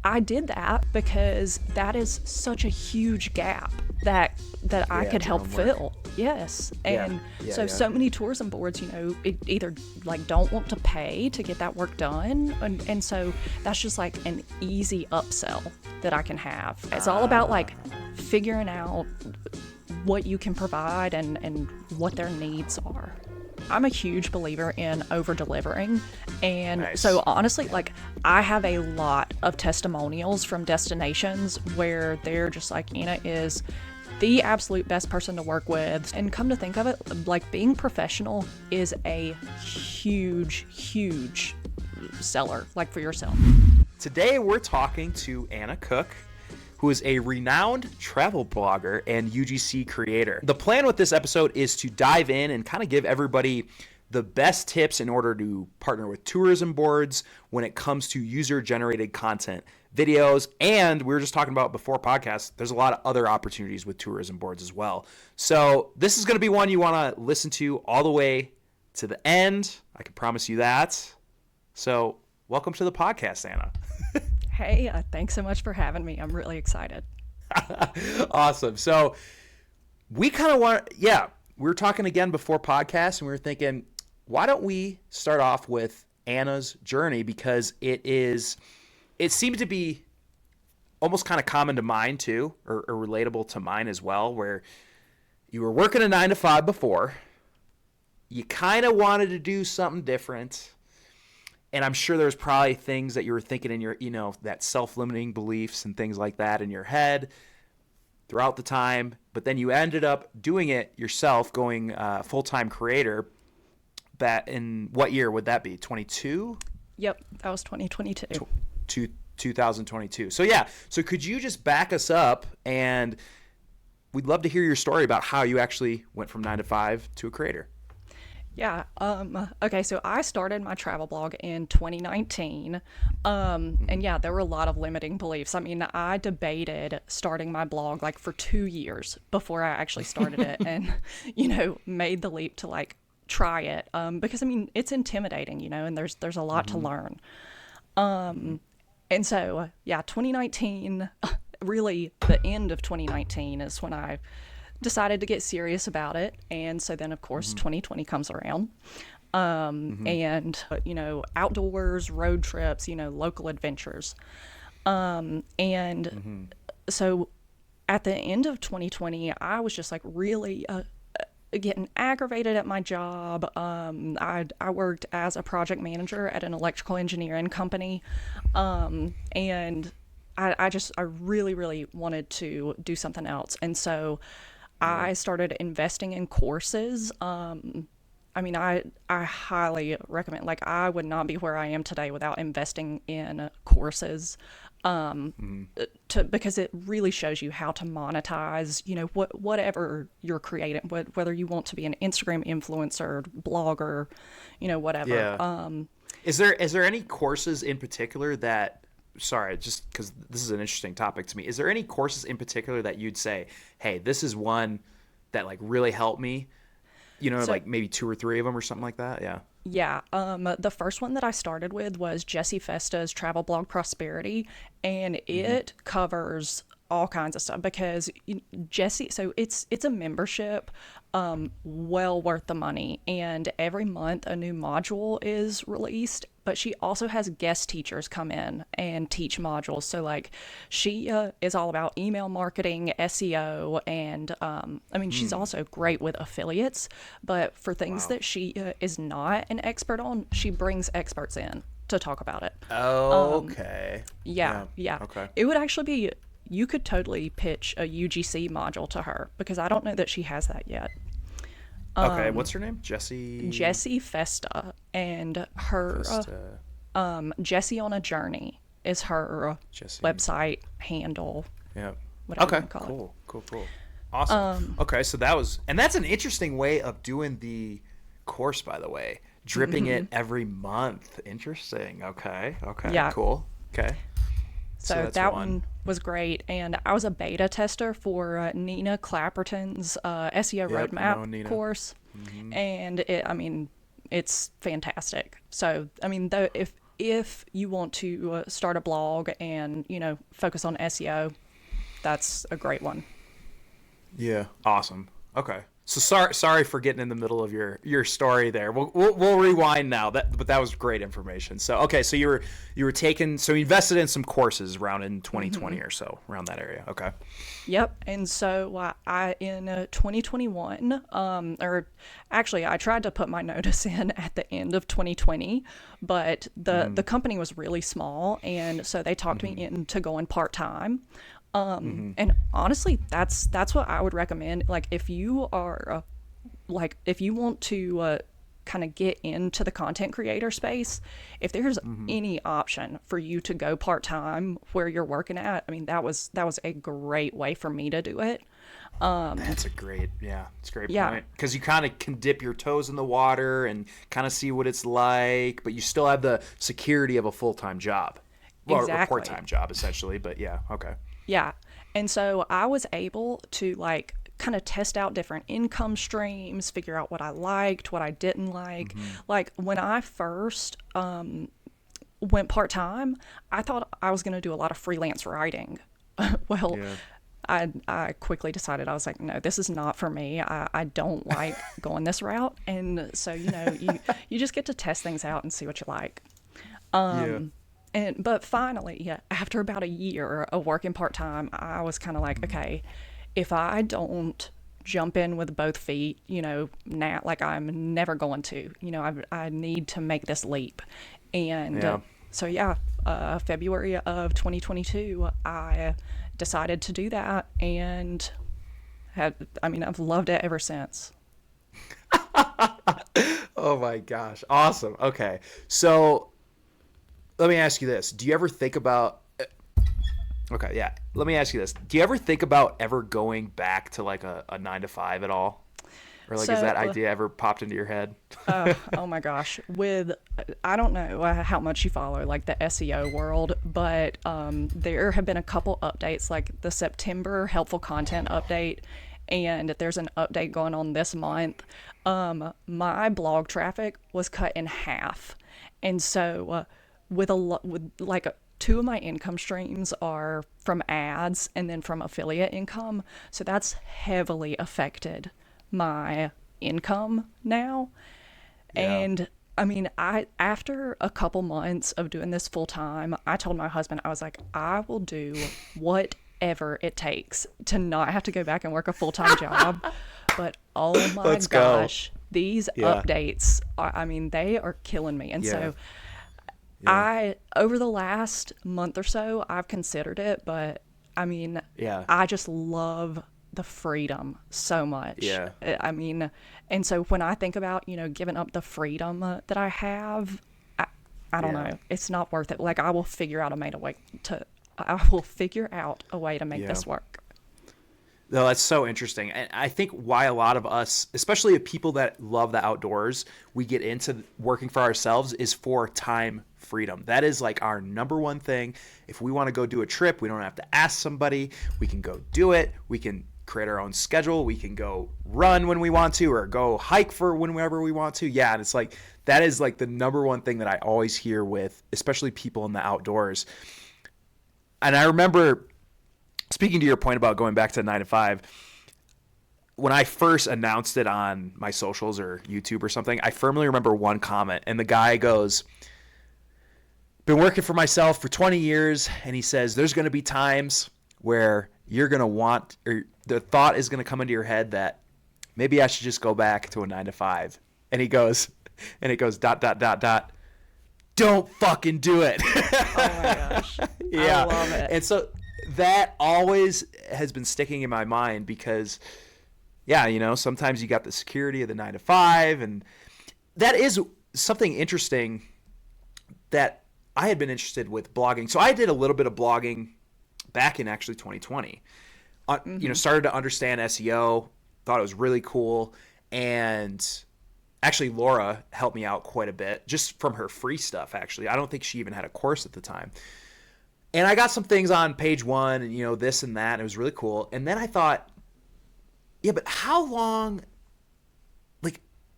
I did that because that is such a huge gap that I could it's your help homework. fill. Yes. Yeah, And yeah, so yeah. so many tourism boards, either like don't want to pay to get that work done. And so that's just like an easy upsell that I can have. It's all about like figuring out what you can provide and what their needs are. I'm a huge believer in over delivering. And Nice. so honestly, like I have a lot of testimonials from destinations where they're just like, Anna is the absolute best person to work with. And come to think of it, like being professional is a huge, huge seller, like for yourself. Today we're talking to Anna Cook, who is a renowned travel blogger and UGC creator. The plan with this episode is to dive in and kind of give everybody the best tips in order to partner with tourism boards when it comes to user-generated content, videos, and we were just talking about before podcast, there's a lot of other opportunities with tourism boards as well. So this is going to be one you want to listen to all the way to the end. I can promise you that. So welcome to the podcast, Anna. Hey, thanks so much for having me. I'm really excited. Awesome. So we kind of we were talking again before podcast and we were thinking, why don't we start off with Anna's journey? Because it seems to be almost kind of common to mine too, or relatable to mine as well, where you were working a 9 to 5 before, you kind of wanted to do something different. And I'm sure there's probably things that you were thinking in your, that self-limiting beliefs and things like that in your head throughout the time. But then you ended up doing it yourself, going full-time creator. That in what year would that be? 22? Yep, that was 2022. 2022. So could you just back us up, and we'd love to hear your story about how you actually went from 9 to 5 to a creator. Yeah. Okay. So I started my travel blog in 2019. And yeah, there were a lot of limiting beliefs. I mean, I debated starting my blog like for 2 years before I actually started it and, made the leap to like try it. Because I mean, it's intimidating, and there's a lot to learn. And so, yeah, 2019, really the end of 2019 is when I decided to get serious about it. And so then, of course, 2020 comes around. And, outdoors, road trips, local adventures. So at the end of 2020, I was just like really getting aggravated at my job. I worked as a project manager at an electrical engineering company. And I really, really wanted to do something else. And so I started investing in courses. I mean, I highly recommend, like, I would not be where I am today without investing in courses, because it really shows you how to monetize, whatever you're creating, whether you want to be an Instagram influencer, blogger, whatever. Yeah. Is there any courses in particular that, sorry, just because this is an interesting topic to me, is there any courses in particular that you'd say, hey, this is one that like really helped me? So, like maybe 2 or 3 of them or something like that. Yeah. Yeah. The first one that I started with was Jesse Festa's Travel Blog Prosperity, and it covers all kinds of stuff because Jesse, so it's a membership, well worth the money, and every month a new module is released, but she also has guest teachers come in and teach modules. So like she is all about email marketing, SEO, and I mean, she's also great with affiliates, but for things that she is not an expert on, she brings experts in to talk about it. Okay. Yeah. Okay. It would actually be, you could totally pitch a UGC module to her because I don't know that she has that yet. Okay, what's her name? Jessie Festa, and her Jessie on a Journey is her website handle. Yeah. Whatever Okay. you call Cool. Awesome. Okay, so that's an interesting way of doing the course, by the way. Dripping it every month. Interesting. Okay. Yeah. Cool. Okay. So that one was great, and I was a beta tester for Nina Clapperton's SEO Roadmap course, and it's fantastic. So I mean, if you want to start a blog and, focus on SEO, that's a great one. Yeah. Awesome. Okay. So sorry for getting in the middle of your story there. We'll rewind now. But that was great information. So okay, so you were taking, so you invested in some courses around in 2020 or so, around that area. Okay. Yep. And so I in 2021, or actually, I tried to put my notice in at the end of 2020, but the company was really small, and so they talked me into going part time. And honestly, that's what I would recommend. Like, if you are, if you want to kind of get into the content creator space, if there's any option for you to go part time where you're working at, I mean, that was a great way for me to do it. That's a great, it's a great point. Because you kind of can dip your toes in the water and kind of see what it's like, but you still have the security of a full-time job. Well, a part-time job, essentially, but yeah, okay. Yeah. And so I was able to kind of test out different income streams, figure out what I liked, what I didn't like. Like, when I first went part-time, I thought I was going to do a lot of freelance writing. Well, I quickly decided, I was like, no, this is not for me. I don't like going this route. And so, you just get to test things out and see what you like. But finally, after about a year of working part-time, I was kind of like, okay, if I don't jump in with both feet, now, like, I'm never going to, I need to make this leap. And February of 2022, I decided to do that, and I've loved it ever since. Oh my gosh. Awesome. Okay. So let me ask you this. Do you ever think about, okay, yeah. Let me ask you this. Do you ever think about ever going back to like a 9 to 5 at all? Or like, has that idea ever popped into your head? Oh my gosh. I don't know how much you follow like the SEO world, but there have been a couple updates, like the September helpful content update, and there's an update going on this month. My blog traffic was cut in half. And so with two of my income streams are from ads and then from affiliate income. So that's heavily affected my income now. And after a couple months of doing this full time, I told my husband, I was like, I will do whatever it takes to not have to go back and work a full-time job. But oh my gosh, these updates they are killing me. And so over the last month or so, I've considered it, but I just love the freedom so much. And so when I think about, giving up the freedom that I have, I don't know, it's not worth it. Like, I will figure out a way to make this work. No, that's so interesting. And I think why a lot of us, especially people that love the outdoors, we get into working for ourselves is for time freedom. That is like our number one thing. If we want to go do a trip, we don't have to ask somebody. We can go do it. We can create our own schedule. We can go run when we want to, or go hike for whenever we want to. Yeah, and it's like, that is like the number one thing that I always hear with, especially people in the outdoors. And I remember, speaking to your point about going back to 9 to 5, when I first announced it on my socials or YouTube or something, I firmly remember one comment, and the guy goes, been working for myself for 20 years, and he says, there's going to be times where you're going to want, or the thought is going to come into your head that maybe I should just go back to a 9 to 5. And he goes, don't fucking do it. Oh my gosh. I love it. And so that always has been sticking in my mind because, sometimes you got the security of the 9 to 5. And that is something interesting that I had been interested with blogging. So I did a little bit of blogging back in actually 2020. Started to understand SEO, thought it was really cool. And actually, Laura helped me out quite a bit just from her free stuff, actually. I don't think she even had a course at the time. And I got some things on page one and, this and that. And it was really cool. And then I thought, but how long,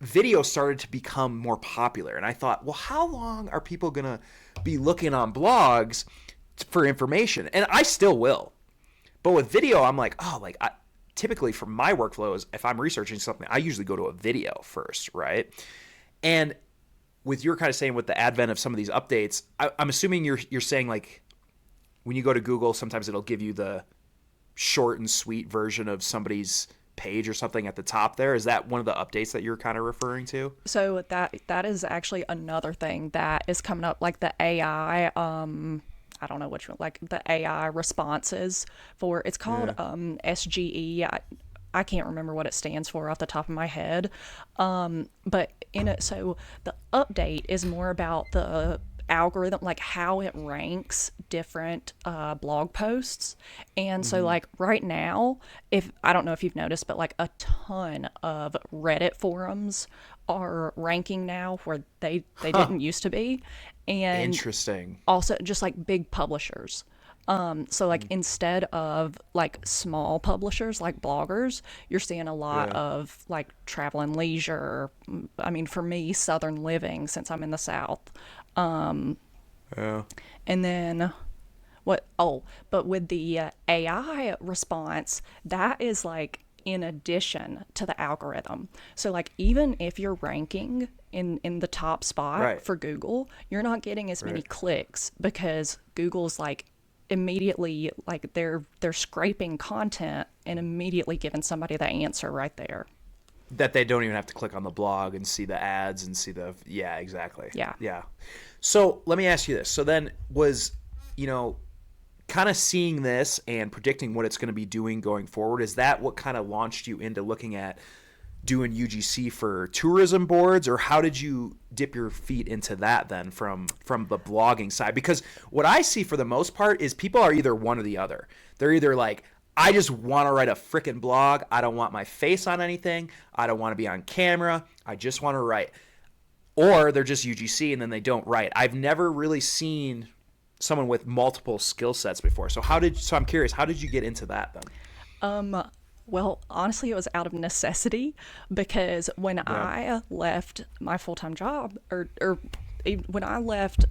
video started to become more popular. And I thought, well, how long are people going to be looking on blogs for information? And I still will. But with video, I'm like, oh, like typically for my workflows, if I'm researching something, I usually go to a video first, right? And with your kind of saying with the advent of some of these updates, I'm assuming you're saying like when you go to Google, sometimes it'll give you the short and sweet version of somebody's page or something at the top there. Is that one of the updates that you're kind of referring to? So that is actually another thing that is coming up, like the AI. I don't know which one, like the AI responses for. It's called SGE. I can't remember what it stands for off the top of my head. But in it, so the update is more about the algorithm, like how it ranks different blog posts. And so like right now, if I don't know if you've noticed, but like a ton of Reddit forums are ranking now where they didn't used to be. And Interesting. also just like big publishers. So like instead of like small publishers like bloggers, you're seeing a lot of like travel and leisure. I mean, for me, Southern Living, since I'm in the South. Yeah. And then what? Oh, but with the AI response, that is like in addition to the algorithm. So like even if you're ranking in the top spot for Google, you're not getting as many clicks because Google's like immediately like they're scraping content and immediately giving somebody the answer right there. That they don't even have to click on the blog and see the ads and see the exactly. Yeah. Yeah. So let me ask you this. So then was, kind of seeing this and predicting what it's going to be doing going forward, is that what kind of launched you into looking at doing UGC for tourism boards, or how did you dip your feet into that then from the blogging side? Because what I see for the most part is people are either one or the other. They're either like, I just want to write a freaking blog. I don't want my face on anything. I don't want to be on camera. I just want to write. Or they're just UGC and then they don't write. I've never really seen someone with multiple skill sets before. So I'm curious, how did you get into that then? Well, honestly, it was out of necessity because when I left my full-time job or when I left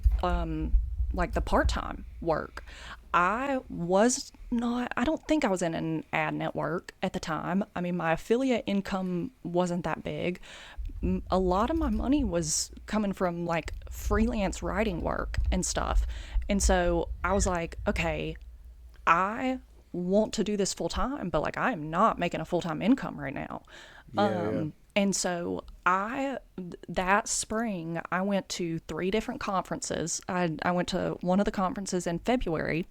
like the part-time work, I don't think I was in an ad network at the time. I mean, my affiliate income wasn't that big. A lot of my money was coming from like freelance writing work and stuff. And so I was like, okay, I want to do this full time, but like I am not making a full-time income right now. And so that spring, I went to 3 different conferences. I went to one of the conferences in February,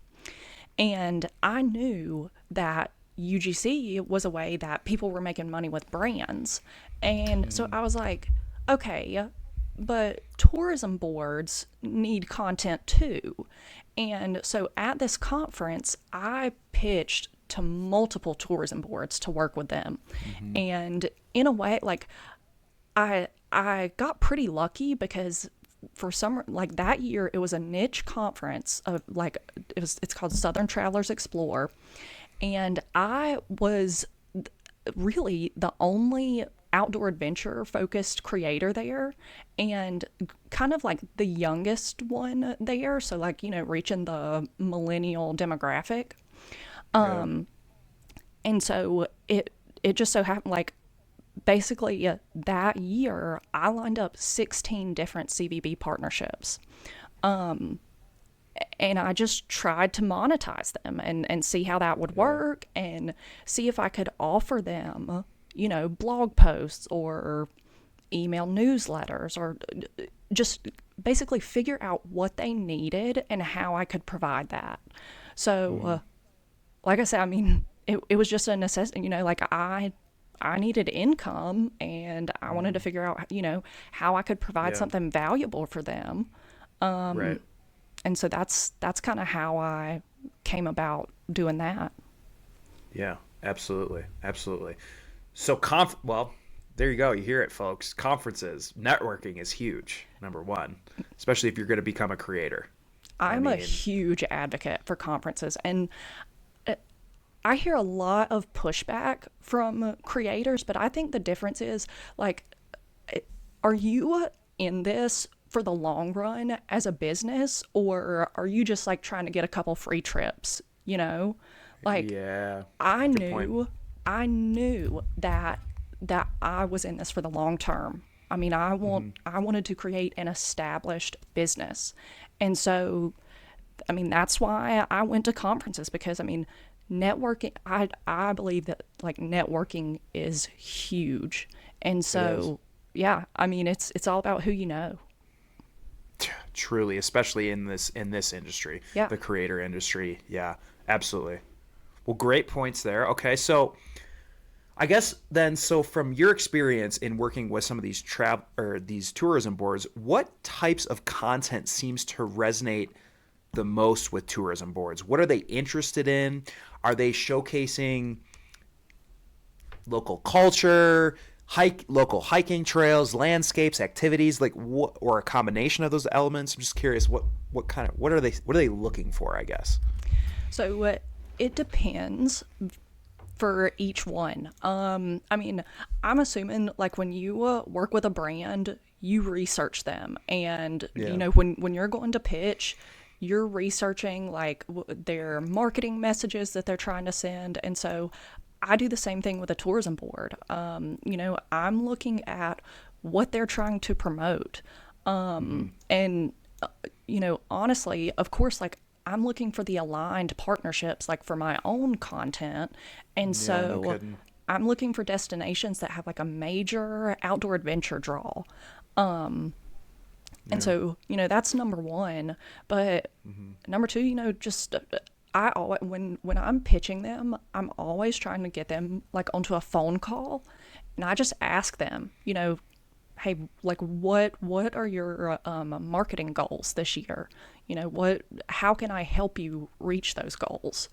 and I knew that UGC was a way that people were making money with brands. And so I was like, okay, but tourism boards need content too. And so at this conference, I pitched to multiple tourism boards to work with them. And in a way, like I got pretty lucky because for some, like that year, it was a niche conference of like, it's called Southern Travelers Explore. And I was really the only outdoor adventure focused creator there and kind of like the youngest one there. So like, reaching the millennial demographic. And so it just so happened like basically that year I lined up 16 different CVB partnerships. And I just tried to monetize them and see how that would work and see if I could offer them, blog posts or email newsletters or just basically figure out what they needed and how I could provide that. So, like I said, I mean, it was just a necessity, like I needed income and I wanted to figure out, how I could provide something valuable for them. And so that's kind of how I came about doing that. Yeah, absolutely. Absolutely. So well, there you go. You hear it, folks. Conferences, networking is huge, number one, especially if you're going to become a creator. I'm a huge advocate for conferences, and I hear a lot of pushback from creators, but I think the difference is like are you in this for the long run as a business, or are you just like trying to get a couple free trips, you know? Like Yeah. I Good point. knew I knew that I was in this for the long term. I mean, I wanted to create an established business. And so I mean, that's why I went to conferences, because I mean, networking, I believe that like networking is huge. And It is. so yeah, I mean, it's all about who you know. Truly, especially in this industry, Yeah. the creator industry. Yeah, absolutely. Well, great points there. Okay, so I guess then, so from your experience in working with some of these travel or these tourism boards, what types of content seems to resonate the most with tourism boards? What are they interested in? Are they showcasing local culture, local hiking trails, landscapes, activities, like what, or a combination of those elements? I'm just curious, what are they looking for, I guess? So it depends for each one. I mean, I'm assuming like when you work with a brand, you research them, and you Yeah. know when you're going to pitch, you're researching like their marketing messages that they're trying to send, and so I do the same thing with a tourism board. You know, I'm looking at what they're trying to promote, and you know, honestly, of course, like I'm looking for the aligned partnerships, like for my own content. And Yeah, no so kidding. I'm looking for destinations that have like a major outdoor adventure draw. And Yeah. so, you know, that's number one. But number two, you know, just I always, when I'm pitching them, I'm always trying to get them like onto a phone call, and I just ask them, you know, hey, like what are your marketing goals this year? You know, how can I help you reach those goals?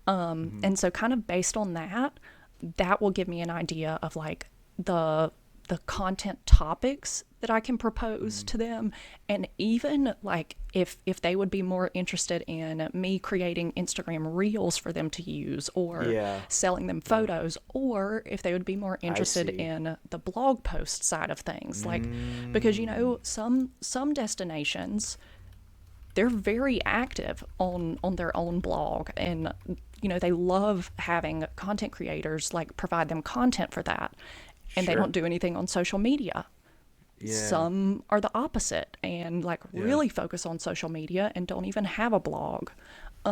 And so kind of based on that, that will give me an idea of like the content topics that I can propose to them, and even like if they would be more interested in me creating Instagram reels for them to use, or Yeah. selling them photos, or if they would be more I interested see. in the blog post side of things, like because you Mm, know some destinations, they're very active on their own blog, and you know they love having content creators like provide them content for that, and they sure. don't do anything on social media. Yeah. Some are the opposite and like Yeah. really focus on social media and don't even have a blog.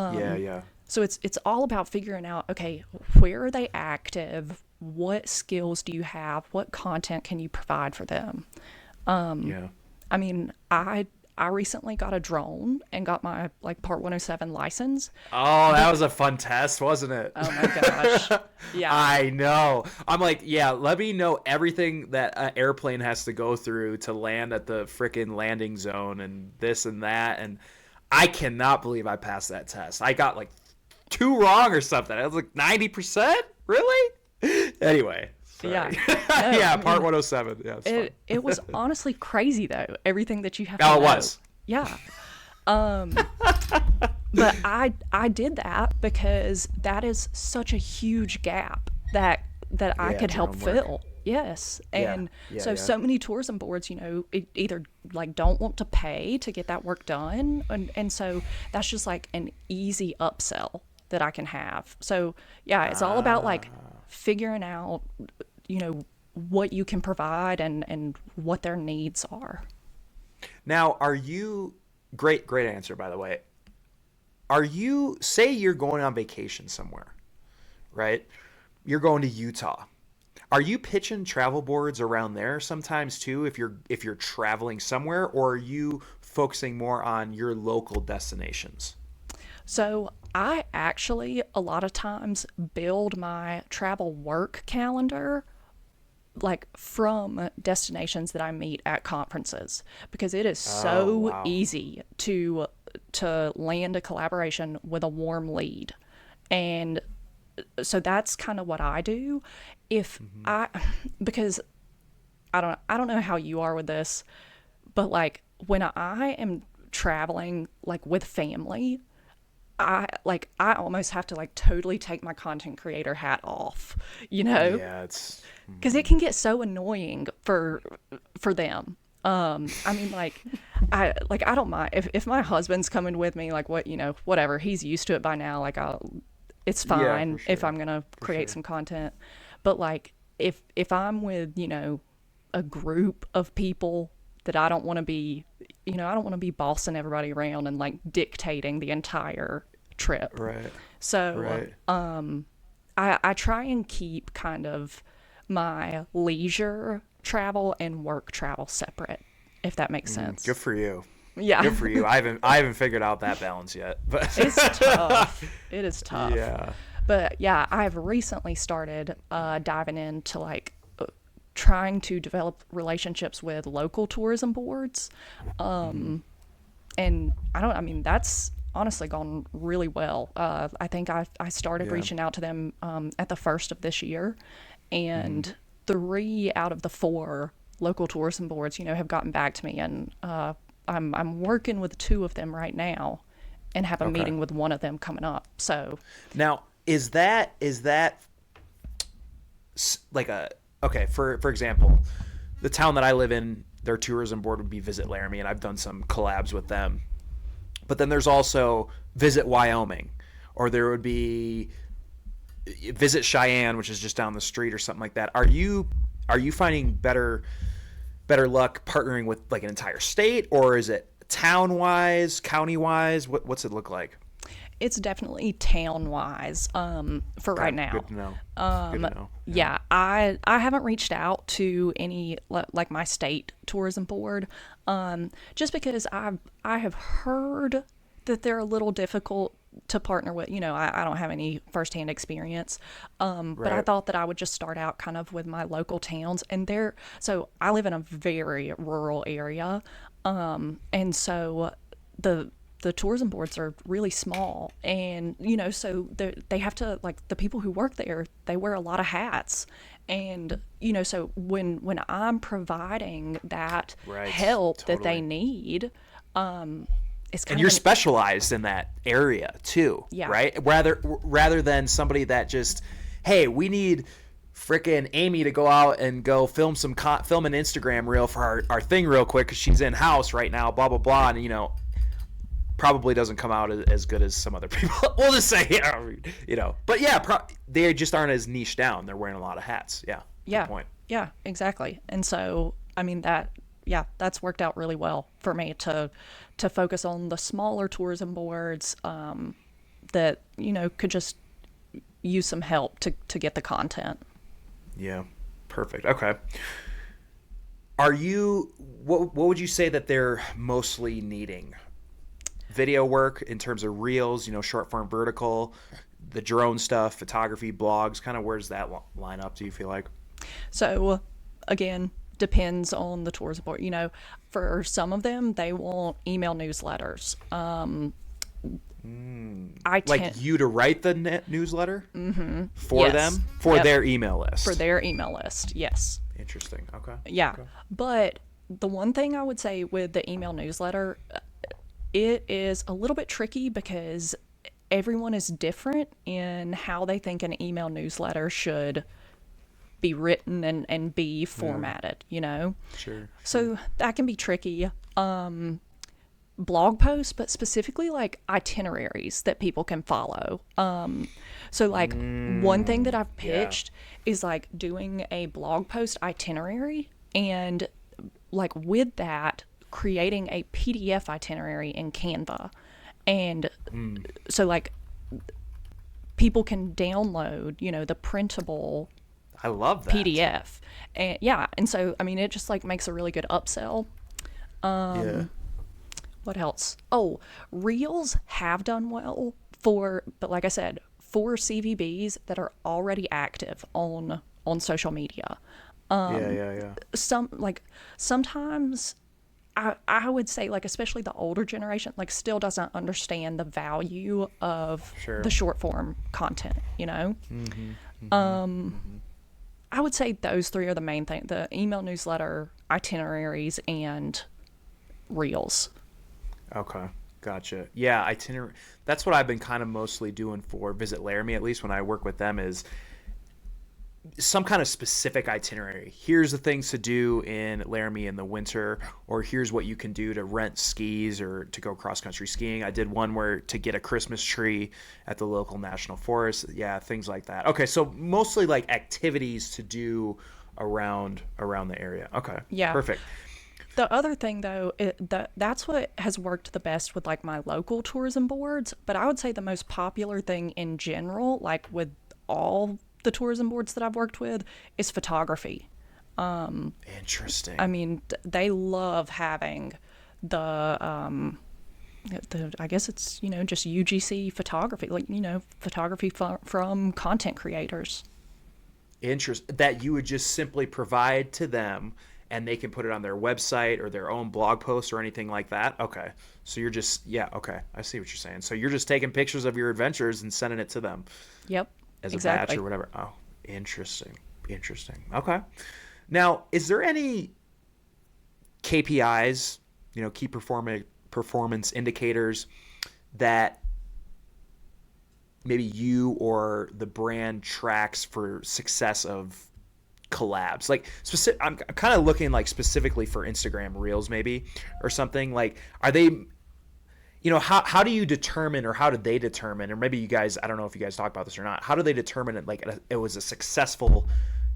Yeah. Yeah. So it's all about figuring out, okay, where are they active, what skills do you have, what content can you provide for them. Yeah. I mean, I recently got a drone and got my like Part 107 license. Oh, that But was a fun test, wasn't it? oh my gosh. Yeah. I know. I'm like, yeah, let me know everything that an airplane has to go through to land at the frickin' landing zone and this and that. And I cannot believe I passed that test. I got like two wrong or something. I was like 90%? Really? Anyway, Yeah. sorry. No, Yeah, I part mean, 107. Yeah, it's fun. it was honestly crazy though, everything that you have to Oh, it know. was. Yeah. But I did that because that is such a huge gap that I Yeah, could help drone work. fill. Yes. Yeah, And yeah, so yeah. so many tourism boards, you know, either like don't want to pay to get that work done, and so that's just like an easy upsell that I can have. So, yeah, it's all about like figuring out, you know, what you can provide and what their needs are. Now, are you great answer by the way. Are you say you're going on vacation somewhere, right? You're going to Utah. Are you pitching travel boards around there sometimes too if you're traveling somewhere, or are you focusing more on your local destinations? So I actually a lot of times build my travel work calendar like from destinations that I meet at conferences, because it is Oh, so wow. easy to land a collaboration with a warm lead. And so that's kind of what I do. If Hmm. I because I don't know how you are with this, but like when I am traveling like with family, I like I almost have to like totally take my content creator hat off, you know, Yeah, it's because it can get so annoying for them. I mean, I don't mind if my husband's coming with me, like what, you know, whatever, he's used to it by now. Like it's yeah, fine for if sure. I'm gonna For create sure. some content, but like if I'm with, you know, a group of people that I don't want to be, you know, I don't want to be bossing everybody around and like dictating the entire trip. Right. So Right. I try and keep kind of my leisure travel and work travel separate, if that makes sense. Good for you. Yeah. Good for you. I haven't figured out that balance yet. But It's tough. It is tough. yeah. But yeah, I've recently started diving into like trying to develop relationships with local tourism boards. And I mean, that's honestly gone really well. I think I started Yeah. reaching out to them at the first of this year, and 3 out of the 4 local tourism boards, you know, have gotten back to me, and I'm working with 2 of them right now, and have a Okay. meeting with one of them coming up. So Now, is that like a okay, for example, the town that I live in, their tourism board would be Visit Laramie, and I've done some collabs with them. But then there's also Visit Wyoming, or there would be Visit Cheyenne, which is just down the street or something like that. Are you finding better luck partnering with like an entire state, or is it town wise, county wise? What's it look like? it's definitely town wise for right Okay, now. good to know. Good to know. Yeah. Yeah, I haven't reached out to any like my state tourism board, just because I have heard that they're a little difficult to partner with. You know, I don't have any firsthand experience, but I Right. thought that I would just start out kind of with my local towns, and they're so I live in a very rural area, and so the tourism boards are really small, and you know, so they have to, like, the people who work there, they wear a lot of hats, and you know, so when I'm providing that Right. help that they Totally. need, it's And kind you're of an specialized in that area too, yeah. right? Rather than somebody that just, hey, we need frickin' Amy to go out and go film film an Instagram reel for our thing real quick because she's in house right now, blah blah blah, and probably doesn't come out as good as some other people. We'll just say, but yeah, they just aren't as niche down. They're wearing a lot of hats. Yeah, good Yeah, point. yeah, exactly. And so, I mean, that's worked out really well for me to focus on the smaller tourism boards that, you know, could just use some help to get the content. Yeah, perfect. Okay. What would you say that they're mostly needing? Video work in terms of reels, short form vertical, the drone stuff, photography, blogs, kind of where does that line up, do you feel like? So, again, depends on the tourism board. You know, for some of them, they want email newsletters. I Like tend you to write the newsletter for Yes. them, for Yep. their email list. for their email list. Yes. Interesting. Okay. Yeah. Okay. But the one thing I would say with the email newsletter, it is a little bit tricky because everyone is different in how they think an email newsletter should be written and be formatted, you know? Sure. So that can be tricky. Blog posts, but specifically like itineraries that people can follow. So like one thing that I've pitched is like doing a blog post itinerary, and like with that creating a PDF itinerary in Canva. And so like people can download, you know, the printable I love that. PDF. And yeah, and so I mean it just like makes a really good upsell. Yeah. What else? Oh, Reels have done well but like I said, for CVBs that are already active on social media. Yeah. Sometimes I would say, like, especially the older generation, like, still doesn't understand the value of Sure. the short form content, you know? I would say those 3 are the main thing: the email newsletter, itineraries, and Reels. Okay. Gotcha. Yeah, itinerary. That's what I've been kind of mostly doing for Visit Laramie, at least when I work with them, is some kind of specific itinerary. Here's the things to do in Laramie in the winter, or here's what you can do to rent skis or to go cross country skiing. I did one where to get a Christmas tree at the local national forest. Yeah, things like that. Okay, so mostly like activities to do around the area. Okay, Yeah. perfect. The other thing, though, that's what has worked the best with like my local tourism boards. But I would say the most popular thing in general, like with all the tourism boards that I've worked with, is photography. Interesting. I mean, they love having the I guess it's, just UGC photography, like, photography from content creators. That you would just simply provide to them and they can put it on their website or their own blog post or anything like that. Okay. So you're just, yeah, okay. I see what you're saying. So you're just taking pictures of your adventures and sending it to them Yep. as a Exactly. batch or whatever. Oh, interesting. Interesting. Okay. Now, is there any KPIs, key performance indicators that maybe you or the brand tracks for success of collabs? Like specific, I'm kind of looking like specifically for Instagram Reels maybe or something. Like, are they, how do you determine, or how did they determine, or maybe you guys, I don't know if you guys talk about this or not, how do they determine it, like it was a successful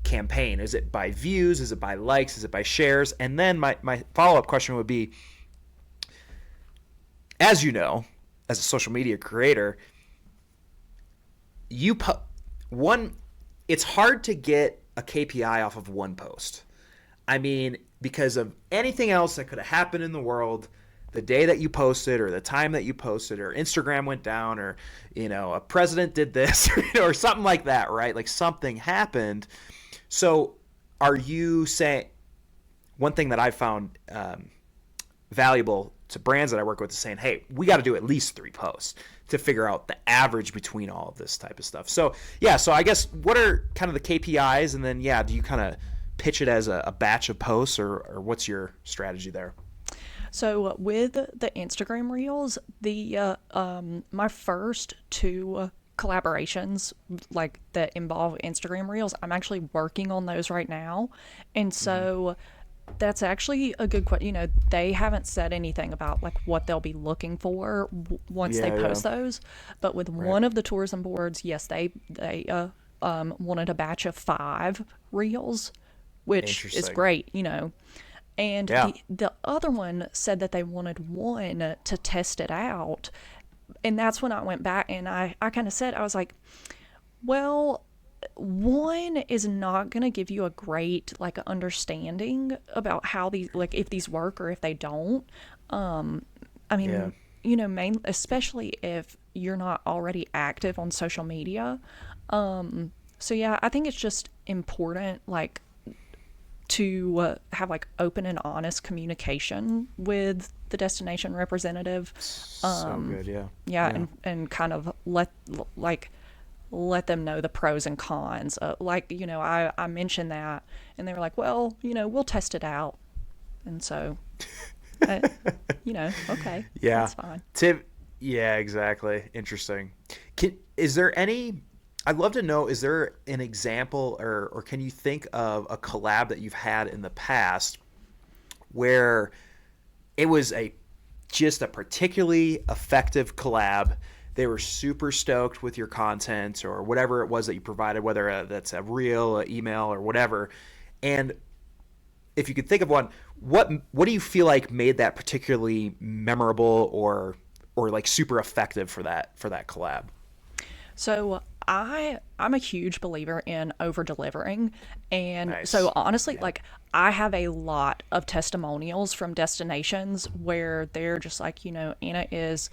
campaign? Is it by views? Is it by likes? Is it by shares? And then my follow-up question would be, as you know, as a social media creator, it's hard to get a KPI off of one post. I mean, because of anything else that could have happened in the world, the day that you posted or the time that you posted, or Instagram went down, or, a president did this, or something like that, right? Like something happened. So are you saying, one thing that I found valuable to brands that I work with is saying, hey, we got to do at least 3 posts to figure out the average between all of this type of stuff. So, yeah, so I guess what are kind of the KPIs? And then, yeah, do you kind of pitch it as a batch of posts, or what's your strategy there? So with the Instagram Reels, the my first 2 collaborations like that involve Instagram Reels, I'm actually working on those right now, and so that's actually a good question. They haven't said anything about like what they'll be looking for once they post those, but with one of the tourism boards, yes, they wanted a batch of 5 reels, which is Interesting. great. And Yeah. the other one said that they wanted 1 to test it out. And that's when I went back and I kind of said, I was like, well, 1 is not going to give you a great like understanding about how these, like if these work or if they don't. I mean, especially if you're not already active on social media. So yeah, I think it's just important, like, to have like open and honest communication with the destination representative. So good, yeah. Yeah. And kind of let them know the pros and cons. I mentioned that, and they were like, well, we'll test it out. And so, okay, Yeah. that's fine. Yeah, exactly. Interesting. Is there any, I'd love to know, is there an example, or can you think of a collab that you've had in the past where it was just a particularly effective collab? They were super stoked with your content or whatever it was that you provided, whether that's a reel, an email, or whatever. And if you could think of one, what do you feel like made that particularly memorable or like super effective for that collab? So I'm a huge believer in over delivering. And Nice. so honestly, like I have a lot of testimonials from destinations where they're just like, Anna is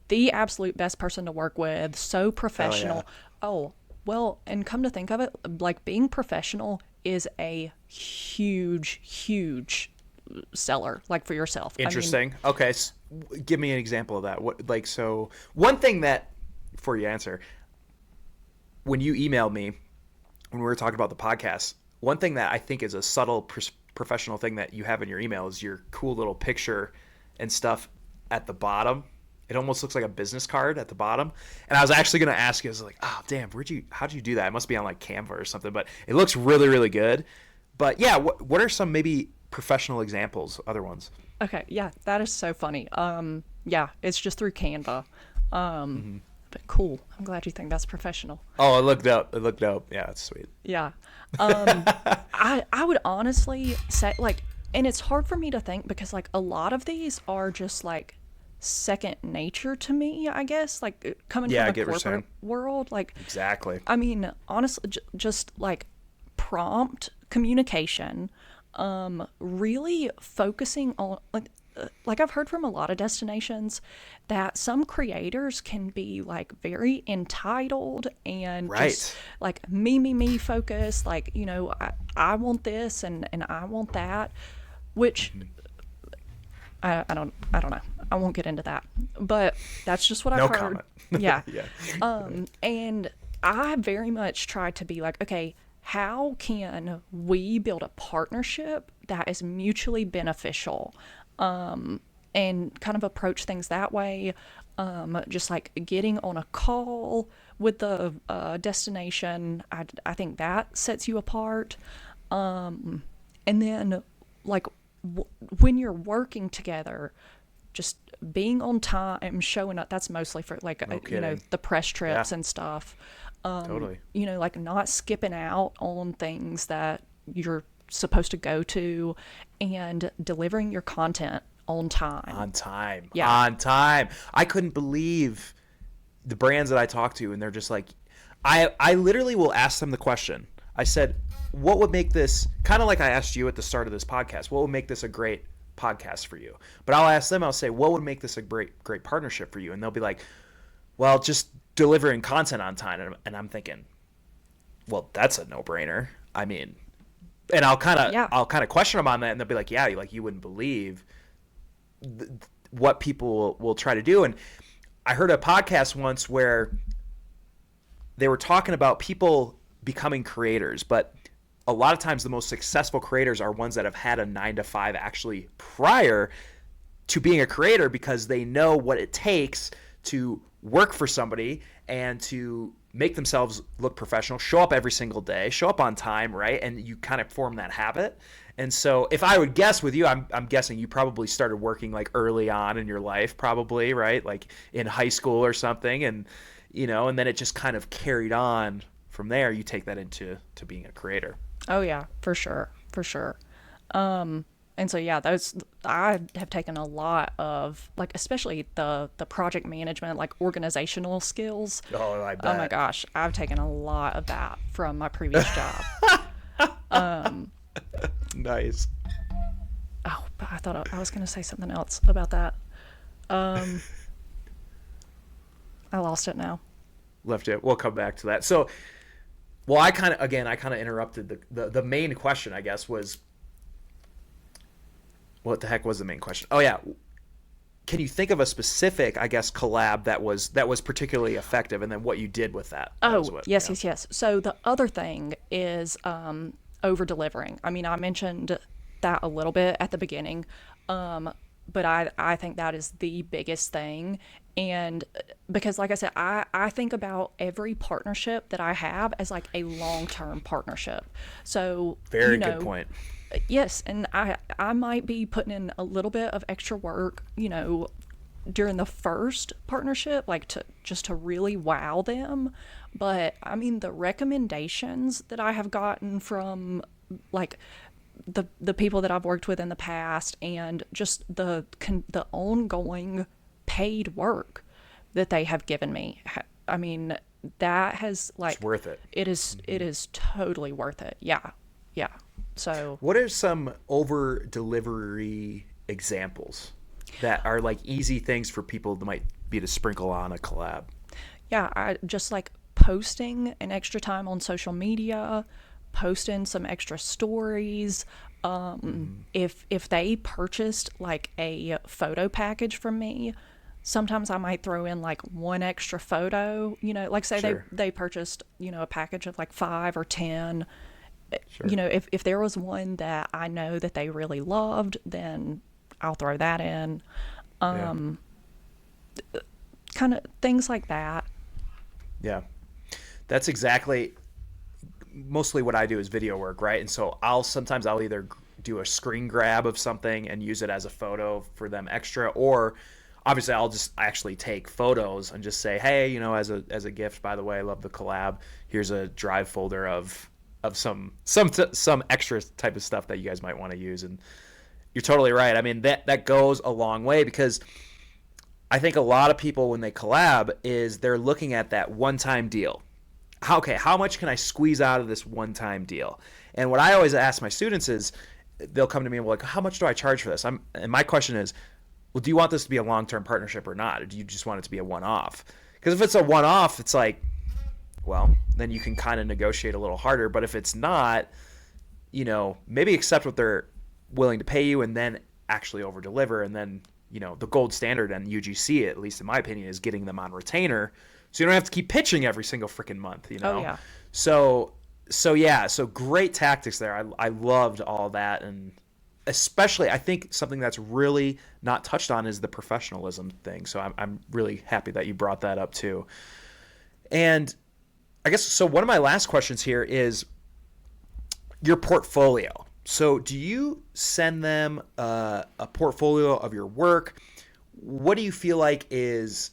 the absolute best person to work with, so professional. yeah. Oh, well, and come to think of it, like being professional is a huge, huge seller, like for yourself. Interesting. Okay. Give me an example of that. So one thing that, before you answer, when you emailed me, when we were talking about the podcast, one thing that I think is a subtle professional thing that you have in your email is your cool little picture and stuff at the bottom It almost looks like a business card at the bottom. And I was actually going to ask you, I was like, oh, damn, how'd you do that? It must be on like Canva or something, but it looks really, really good. But yeah, what are some maybe professional examples, other ones? Okay, yeah, that is so funny. Yeah, it's just through Canva. But cool. I'm glad you think that's professional. Oh, it looked dope. It looked dope. Yeah, it's sweet. Yeah. I would honestly say like, and it's hard for me to think because like a lot of these are just like second nature to me, I guess, like coming Yeah, I from get the what you're saying. corporate world. Like, Exactly. I mean, honestly, just like prompt communication, really focusing on like I've heard from a lot of destinations that some creators can be like very entitled and Right. just like me focused, like, you know, I want this and I want that, which I don't know. I won't get into that. But that's just what I've No heard. comment. Yeah. Yeah. And I very much try to be like, okay, how can we build a partnership that is mutually beneficial? And kind of approach things that way. Just like getting on a call with the destination, I think that sets you apart. And then, like, when you're working together, just being on time, showing up. That's mostly for like No you know, kidding. the press trips Yeah. and stuff. Totally. You know, like not skipping out on things that you're supposed to go to, and delivering your content on time. On time. Yeah. On time. I couldn't believe the brands that I talk to, and they're just like, I literally will ask them the question. I said, what would make this, kind of like I asked you at the start of this podcast, what would make this a great podcast for you? But I'll ask them, I'll say, what would make this a great partnership for you? And they'll be like, well, just delivering content on time. And I'm thinking, well, that's a no-brainer. I mean, and Yeah. I'll kind of question them on that, and they'll be like, yeah, like you wouldn't believe what people will try to do. And I heard a podcast once where they were talking about people becoming creators, but a lot of times the most successful creators are ones that have had a 9 to 5 actually prior to being a creator, because they know what it takes to work for somebody and to make themselves look professional, show up every single day, show up on time, right? And you kind of form that habit. And so if I would guess with you, I'm guessing you probably started working like early on in your life, probably, right? Like in high school or something. And, you know, and then it just kind of carried on from there. You take that into being a creator. Oh yeah, for sure, for sure. And so yeah, those I have taken a lot of like, especially the project management, like organizational skills. Oh, I Oh my bet. gosh, I've taken a lot of that from my previous job. Nice. Oh, but I thought I was going to say something else about that. I lost it now. Left it. We'll come back to that. So, well, I kind of interrupted the main question, I guess, was what the heck was the main question? Oh yeah. Can you think of a specific, I guess, collab that was particularly effective, and then what you did with that? That was Oh, what, yes, yeah. yes. So the other thing is over delivering. I mean, I mentioned that a little bit at the beginning, but I think that is the biggest thing. And because, like I said, I think about every partnership that I have as like a long-term partnership. So, Very you know, good point. yes, and I might be putting in a little bit of extra work, you know, during the first partnership, like to really wow them. But I mean, the recommendations that I have gotten from like the people that I've worked with in the past, and just the ongoing paid work that they have given me. I mean, that has like, It's worth it. it is totally worth it. Yeah. Yeah. So, What are some over delivery examples that are like easy things for people that might be to sprinkle on a collab? yeah, I just like posting an extra time on social media, posting some extra stories. If they purchased like a photo package from me, sometimes I might throw in like one extra photo, you know, like say Sure. they purchased, you know, a package of like 5 or 10. Sure. You know, if there was one that I know that they really loved, then I'll throw that in. Yeah. kind of things like that. Yeah. That's exactly mostly what I do is video work, right? And so sometimes I'll either do a screen grab of something and use it as a photo for them extra, or obviously I'll just actually take photos and just say, hey, as a gift, by the way, I love the collab. Here's a drive folder of some extra type of stuff that you guys might want to use. And you're totally right. I mean, that goes a long way, because I think a lot of people, when they collab, is they're looking at that one-time deal. How much can I squeeze out of this one-time deal? And what I always ask my students is, they'll come to me and be like, how much do I charge for this? And my question is, well, do you want this to be a long-term partnership or not? Or do you just want it to be a one-off? Because if it's a one-off, it's like, well, then you can kind of negotiate a little harder. But if it's not, maybe accept what they're willing to pay you and then actually over-deliver. And then, the gold standard on UGC, at least in my opinion, is getting them on retainer, so you don't have to keep pitching every single freaking month, Oh, yeah. So great tactics there. I loved all that. And especially, I think something that's really not touched on is the professionalism thing. So I'm really happy that you brought that up too. And I guess, so one of my last questions here is your portfolio. So do you send them a portfolio of your work? What do you feel like is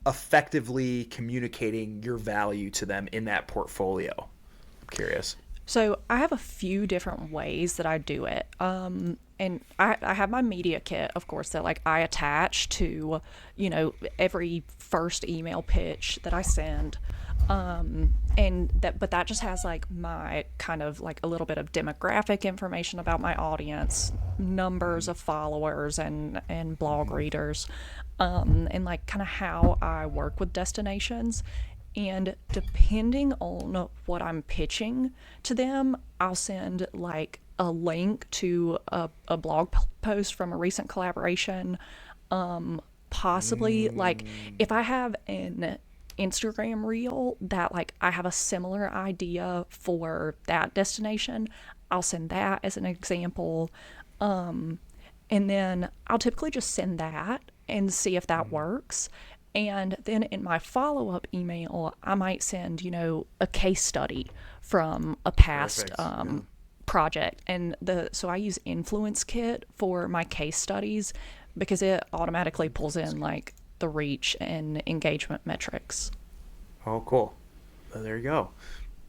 effectively communicating your value to them in that portfolio? I'm curious. So I have a few different ways that I do it. And I have my media kit, of course, that like I attach to, every first email pitch that I send. But that just has like my kind of like a little bit of demographic information about my audience, numbers of followers and blog readers, and like kind of how I work with destinations. And depending on what I'm pitching to them, I'll send like a link to a blog post from a recent collaboration. Possibly like if I have an Instagram reel that like I have a similar idea for that destination, I'll send that as an example. And then I'll typically just send that and see if that works. And then in my follow-up email, I might send, a case study from a past project. And so I use Influence Kit for my case studies because it automatically pulls in like the reach and engagement metrics. Oh, cool. Well, there you go.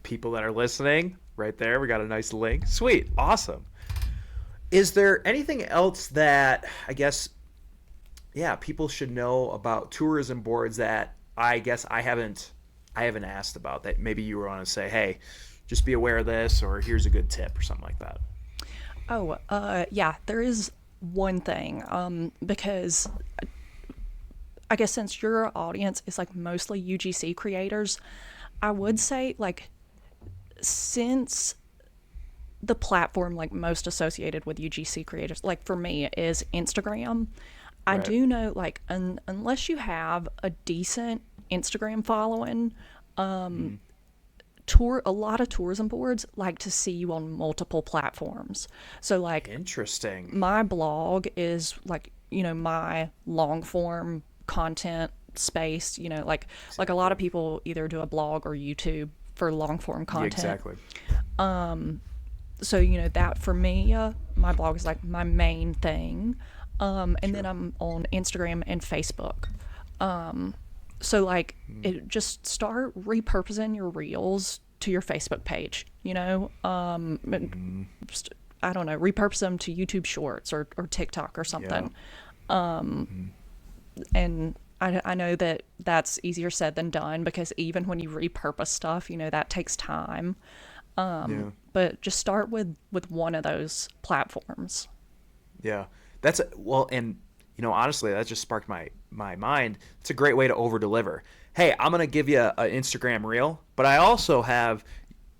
People that are listening, right there, we got a nice link. Sweet. Awesome. Is there anything else that I guess, people should know about tourism boards that I guess I haven't asked about, that maybe you want to say, hey, just be aware of this, or here's a good tip or something like that? Oh, yeah, there is one thing, because I guess since your audience is like mostly UGC creators, I would say like, since the platform like most associated with UGC creators, like for me, is Instagram. I do know like unless you have a decent Instagram following, a lot of tourism boards like to see you on multiple platforms. So like, interesting. My blog is like, my long form content space, like a lot of people either do a blog or YouTube for long form content. Exactly. So that for me, my blog is like my main thing. And then I'm on Instagram and Facebook. So like just start repurposing your reels to your Facebook page, I don't know, repurpose them to YouTube Shorts or TikTok or something. And I know that that's easier said than done, because even when you repurpose stuff, that takes time. But just start with one of those platforms. Yeah. And honestly, that just sparked my mind. It's a great way to over deliver. Hey, I'm going to give you an Instagram reel, but I also have,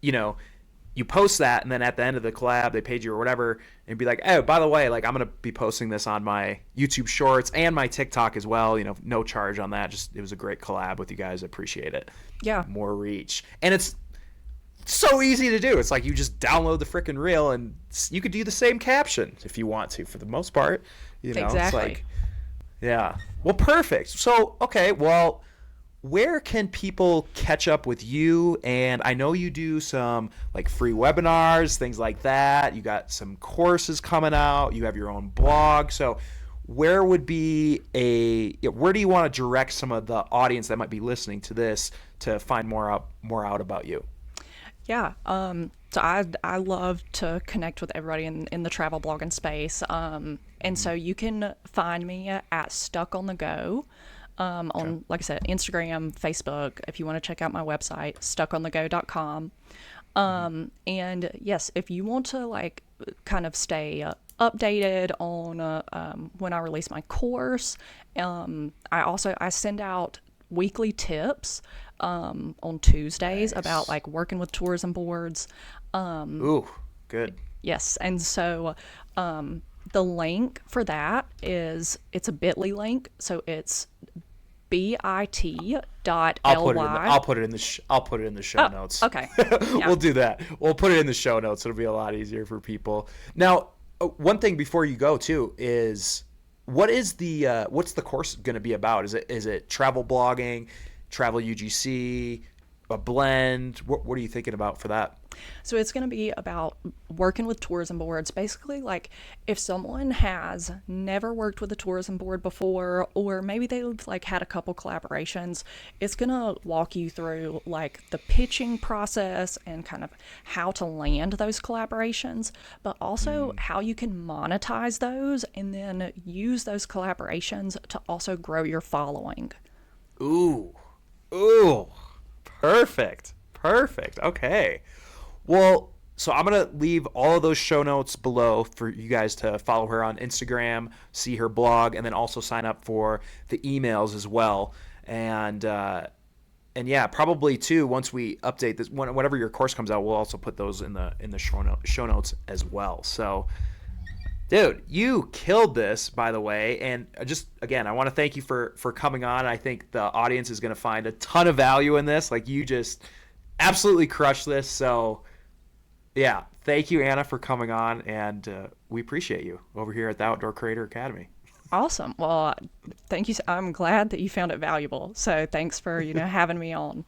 you post that, and then at the end of the collab, they paid you or whatever, and be like, oh, by the way, like I'm going to be posting this on my YouTube Shorts and my TikTok as well. No charge on that. Just, it was a great collab with you guys. Appreciate it. Yeah. More reach. And it's so easy to do. It's like you just download the freaking reel, and you could do the same caption if you want to, for the most part. Exactly. It's like, Yeah. Well, perfect. So, okay, well, where can people catch up with you? And I know you do some like free webinars, things like that. You got some courses coming out. You have your own blog. So, where do you want to direct some of the audience that might be listening to this to find more out about you? Yeah. So I love to connect with everybody in the travel blogging space. And so you can find me at Stuck on the Go. Okay. On, like I said, Instagram, Facebook, if you want to check out my website, stuckonthego.com. And yes, if you want to like kind of stay updated on when I release my course, I send out weekly tips on Tuesdays about Nice. like working with tourism boards. Ooh, good. Yes, and so the link for that is it's a bit.ly link, so it's bit.ly. I'll put it in the show Oh, notes. okay. Yeah. We'll do that. We'll put it in the show notes. It'll be a lot easier for people. Now, one thing before you go too is what's the course going to be about? Is it travel blogging, travel UGC, a blend? What are you thinking about for that? So it's going to be about working with tourism boards. Basically, like if someone has never worked with a tourism board before, or maybe they've like had a couple collaborations, it's going to walk you through like the pitching process and kind of how to land those collaborations, but also how you can monetize those and then use those collaborations to also grow your following. Ooh, ooh, perfect, perfect. Okay. Well, so I'm gonna leave all of those show notes below for you guys to follow her on Instagram, see her blog, and then also sign up for the emails as well. And yeah, probably too. Once we update this, whenever your course comes out, we'll also put those in the show notes as well. So, dude, you killed this, by the way. And just again, I want to thank you for coming on. I think the audience is gonna find a ton of value in this. Like you just absolutely crushed this. So yeah, thank you, Anna, for coming on, and we appreciate you over here at the Outdoor Creator Academy. Awesome. Well, thank you. I'm glad that you found it valuable. So thanks for, having me on.